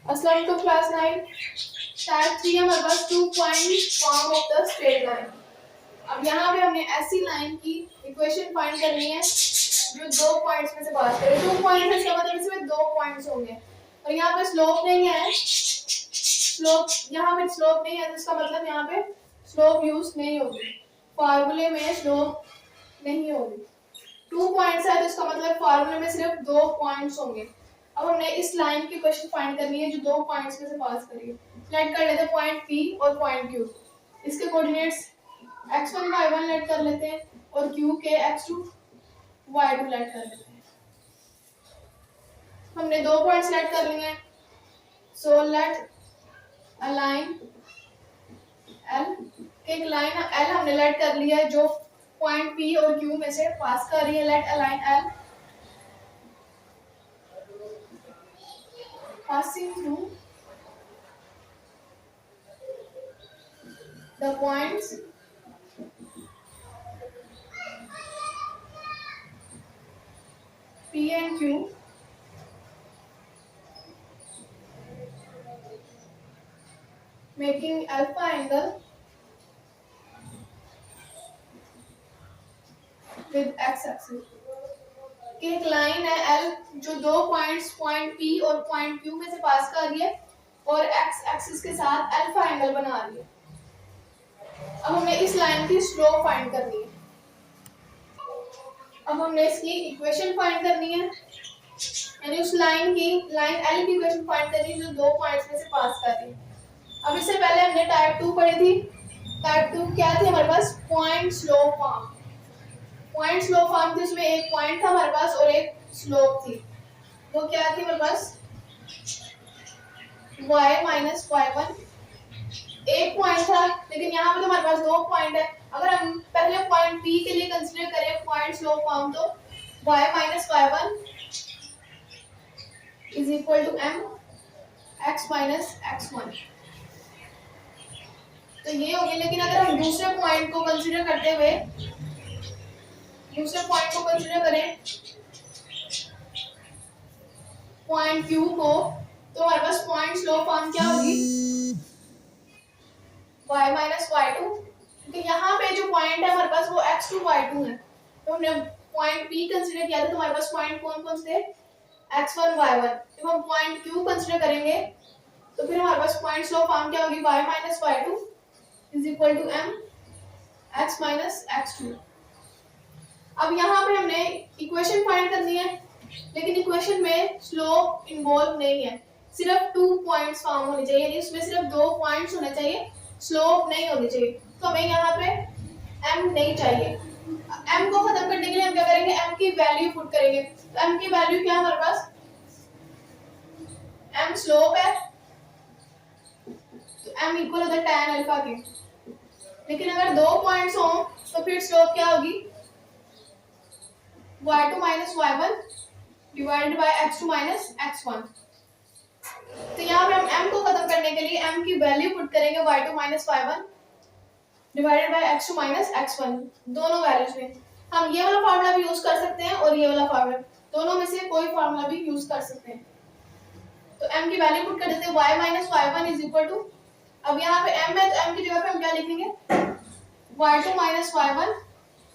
अस्सलाम to class 9 type 3 हमारे पास 2 point form of the straight line. अब यहाँ पे हमने ऐसी लाइन की इक्वेशन फाइंड करनी है जो दो पॉइंट्स में से पास करे। 2 पॉइंट्स है इसका मतलब इसमें 2 पॉइंट्स होंगे और यहाँ पे स्लोप नहीं है। स्लोप यहाँ पे स्लोप नहीं है तो इसका मतलब यहाँ पे स्लोप यूज नहीं होगी, फार्मूले में स्लोप नहीं होगी। 2 पॉइंट्स है तो इसका मतलब फार्मूले में सिर्फ 2 पॉइंट्स होंगे। अब हमने इस लाइन की क्वेश्चन फाइंड करनी है जो 2 पॉइंट्स में से पास करेगी। लेट कर लेते हैं पॉइंट P और पॉइंट Q। इसके कोऑर्डिनेट्स x1 y1 लेट कर लेते हैं और Q के x2 y2 लेट कर लेते हैं। हमने 2 पॉइंट्स लेट कर लिए हैं। So let a line L, एक लाइन L हमने लेट कर लिया है जो पॉइंट P और Q में से पास कर रही है। Let a line L passing through the points P and Q making alpha angle with x axis। कि एक लाइन है L जो 2 पॉइंट्स पॉइंट P और पॉइंट Q में से पास कर रही है और x एक्सिस के साथ अल्फा एंगल बना रही है। अब हमें इस लाइन की स्लोप फाइंड करनी है। अब हमने इसकी इक्वेशन फाइंड करनी है, यानी उस लाइन L की इक्वेशन फाइंड करनी है जो 2 पॉइंट्स में से पास कर रही है। अब इससे पहले हमने टाइप 2 पढ़ी थी। टाइप 2 क्या थी हमारे पास? Point slope form. Point slope form थी, उसमें एक पॉइंट था हमारे पास और एक स्लोप थी। वो क्या थी हमारे पास? y माइनस y1 एक पॉइंट था, लेकिन यहाँ पे तो हमारे पास 2 पॉइंट है। अगर हम पहले पॉइंट P के लिए कंसीडर करें पॉइंट स्लोप फॉर्म तो y minus y1 is equal to m x minus x1, तो ये हो गया। लेकिन अगर हम दूसरे पॉइंट को कंसीडर करते हुए करें पॉइंट Q को, तो हमारे पास पॉइंट स्लोप फॉर्म क्या होगी? y माइनस y2, क्योंकि यहाँ पे जो पॉइंट है हमारे पास वो x2 y2 है। तो हमने पॉइंट P कंसीडर किया था तो हमारे पास पॉइंट कौन कौन से थे? x1 y1। जब हम पॉइंट Q कंसीडर करेंगे तो फिर हमारे पास पॉइंट स्लोप फॉर्म क्या होगी? y minus y2 is equal to m x minus x2। अब यहाँ पे हमने इक्वेशन फाइंड करनी है, लेकिन इक्वेशन में स्लोप इन्वॉल्व नहीं है, सिर्फ 2 पॉइंट्स फॉर्म होने चाहिए, यानी उसमें सिर्फ 2 पॉइंट्स होने चाहिए, स्लोप नहीं होनी चाहिए। तो हमें यहाँ पे m नहीं चाहिए। m को खत्म करने के लिए हम क्या करेंगे? m की वैल्यू पुट करेंगे। तो m की वैल्यू क्या है हमारे पास? m स्लोप है तो m इक्वल होता है tan अल्फा के। लेकिन अगर 2 पॉइंट्स हो तो फिर स्लोप क्या होगी? y2 minus y1 divided by x2 minus x1। तो यहाँ पे हम m को खत्म करने के लिए m की वैल्यू पुट करेंगे y2 minus y1 divided by x2 minus x1। दोनों वैल्यूज में हम ये वाला फार्मूला भी यूज कर सकते हैं और ये वाला फार्मूला, दोनों में से कोई फार्मूला भी यूज कर सकते हैं। तो m की वैल्यू पुट कर देते हैं y minus y1 is equal to, अब यहाँ पे m है तो m की जगह पे हम क्या लिखेंगे? y2 minus y1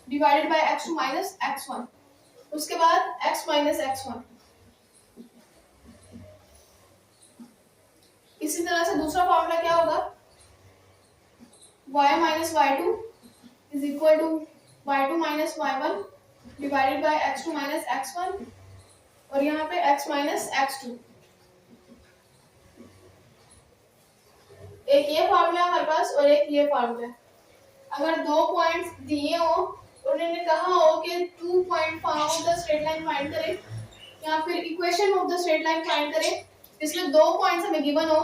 divided by x2 minus x1, उसके बाद x माइनस x1। इसी तरह से दूसरा फार्मूला क्या होगा? y minus y2 is equal to y2 minus y1 divided by x2 minus x1 और यहाँ पे x माइनस x2। एक ये फार्मूला हमारे पास और एक ये फार्मूला। अगर 2 पॉइंट्स दिए हो और उन्होंने कहा हो कि 2 point form of the straight line find करें या फिर equation of the straight line find करें, इसमें 2 पॉइंट्स हमें गिवन हो,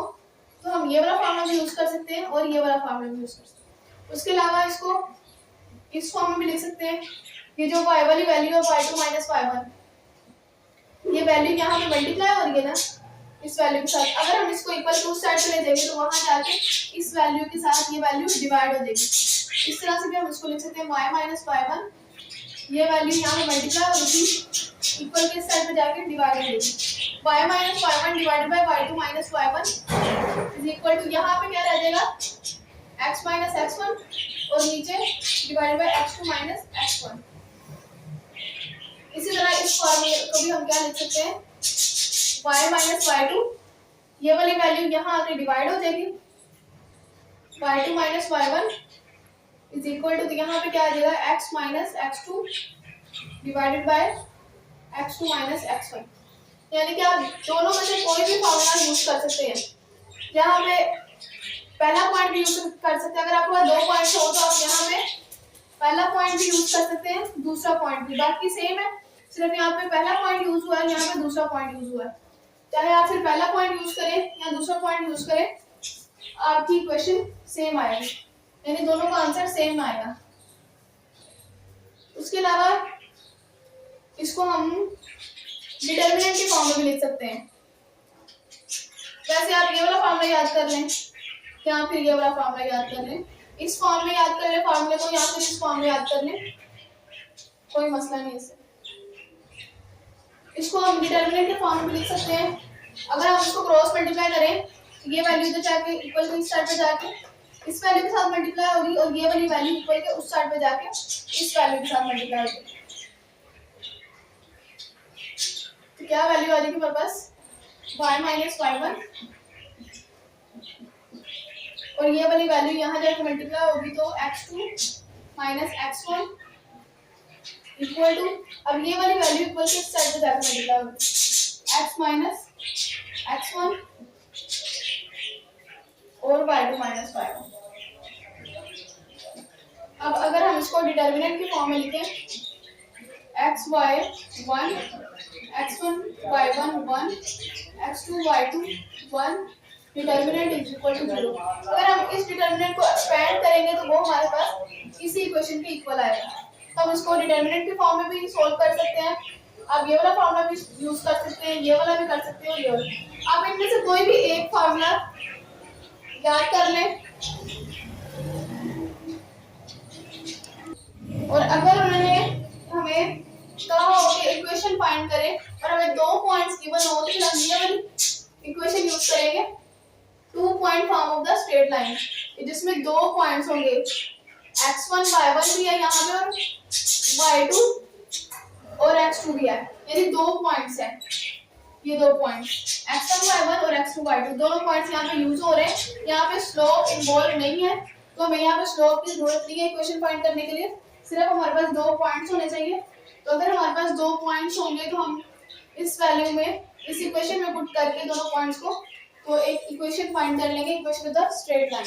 तो हम ये वाला फार्मूला भी यूज कर सकते हैं और ये वाला फार्मूला भी यूज कर सकते हैं। उसके अलावा इसको इस फॉर्म में भी लिख सकते हैं, ये जो y वाली वैल्यू है y2 माइनस y1, ये वैल्यू यहाँ पे मल्टीप्लाई हो रही है ना इस वैल्यू के साथ। अगर हम इसको इक्वल टू साइड पे ले जाएंगे तो वहां जाके इस वैल्यू के साथ ये वैल्यू डिवाइड हो जाएगी। इस तरह से भी हम इसको लिख सकते हैं y माइनस y1 ये वैल्यू यहाँ पे मल्टीप्लाई होगी, इक्वल के साइड पे जाके डिवाइड हो जाएगी। y minus y one divided by y two minus y one is equal to, यहाँ पे क्या रह जाएगा x माइनस एक्स वन और नीचे divided by x two minus x one. इसी तरह इस फॉर्मूले को भी हम क्या लिख सकते हैं, y माइनस वाई टू, ये वाली वैल्यू यहाँ आके डिवाइड हो जाएगी, y two minus y one is equal to, यहाँ पे क्या आ जाएगा x minus x two divided by x two minus x one. यानी कि आप दोनों में से कोई भी फॉर्मूला यूज कर सकते हैं। यहाँ पे पहला पॉइंट भी यूज कर सकते हैं, अगर आपके पास 2 पॉइंट्स हो तो आप यहाँ पे पहला पॉइंट भी यूज कर सकते हैं, दूसरा पॉइंट भी, बाकी सेम है, सिर्फ यहाँ पे पहला पॉइंट यूज हुआ है, यहाँ पे दूसरा पॉइंट यूज हुआ है। चाहे आप फिर पहला पॉइंट यूज करें या दूसरा पॉइंट यूज करें, आपकी इक्वेशन सेम आएगी, यानी दोनों का आंसर सेम आएगा। उसके अलावा इसको हम डिटर्मिनेंट के फॉर्म में भी लिख सकते हैं। वैसे आप ये वाला फॉर्मूला याद कर लें या फिर ये वाला फॉर्मूला याद कर लें, इस फॉर्म में याद कर लें फॉर्मूले को, या फिर इस फॉर्म में याद कर लें, कोई मसला नहीं इससे। इसको हम डिटर्मिनेंट के फॉर्म में लिख सकते हैं। अगर हम इसको क्रॉस मल्टीप्लाई करें, ये वैल्यू तो जाके इक्वल टू इस साइड पे जाके इस वैल्यू के साथ मल्टीप्लाई होगी, और ये वाली वैल्यू इक्वल के उस साइड पे जाके इस वैल्यू के साथ मल्टीप्लाई होगी। तो क्या वैल्यू आ जाएगी हमारे पास, y माइनस वाई वन, और ये वाली वैल्यू यहाँ जाके मल्टीप्लाई होगी तो x2 minus x1 equal to, अब ये वाली वैल्यू इक्वल के इस साइड पे जाके मल्टीप्लाई होगी, x माइनस x1 और y2 माइनस y1। अब अगर हम इसको डिटर्मिनेंट के फॉर्म में लिखें, x y 1 x1 y1 1 x2 y2 1 determinant is equal to 0। अगर हम इस डिटर्मिनेंट को एक्सपेंड करेंगे तो वो हमारे पास इसी इक्वेशन के इक्वल आएगा। तो हम इसको डिटर्मिनेंट के फॉर्म में भी सॉल्व कर सकते हैं, आप ये वाला फार्मूला भी यूज कर सकते हैं, ये वाला भी कर सकते हैं, ये वाला। आप इनमें से कोई भी एक फार्मूला याद कर लें, और अगर उन्होंने हमें कहा हो कि इक्वेशन फाइंड करें और हमें 2 पॉइंट्स गिवन हो, तो फिर हम ये वाली इक्वेशन यूज करेंगे, 2 point form of the straight line, जिसमें 2 पॉइंट्स होंगे, x1 y1 भी है यहाँ पे और y2 और x2 भी है, यानी 2 पॉइंट्स हैं, ये 2 पॉइंट्स x1 y1 और x2 y2 दोनों पॉइंट्स यहाँ पे यूज हो रहे हैं। यहाँ पे स्लोप इन्वॉल्व नहीं है, तो हमें यहाँ पे स्लोप की जरूरत नहीं है इक्वेशन फाइंड करने के लिए, सिर्फ हमारे पास 2 पॉइंट्स होने चाहिए। तो अगर हमारे पास 2 पॉइंट्स होंगे तो हम इस वैल्यू में इस इक्वेशन में पुट करके दोनों पॉइंट्स को तो एक इक्वेशन फाइंड कर लेंगे, equation with the straight line.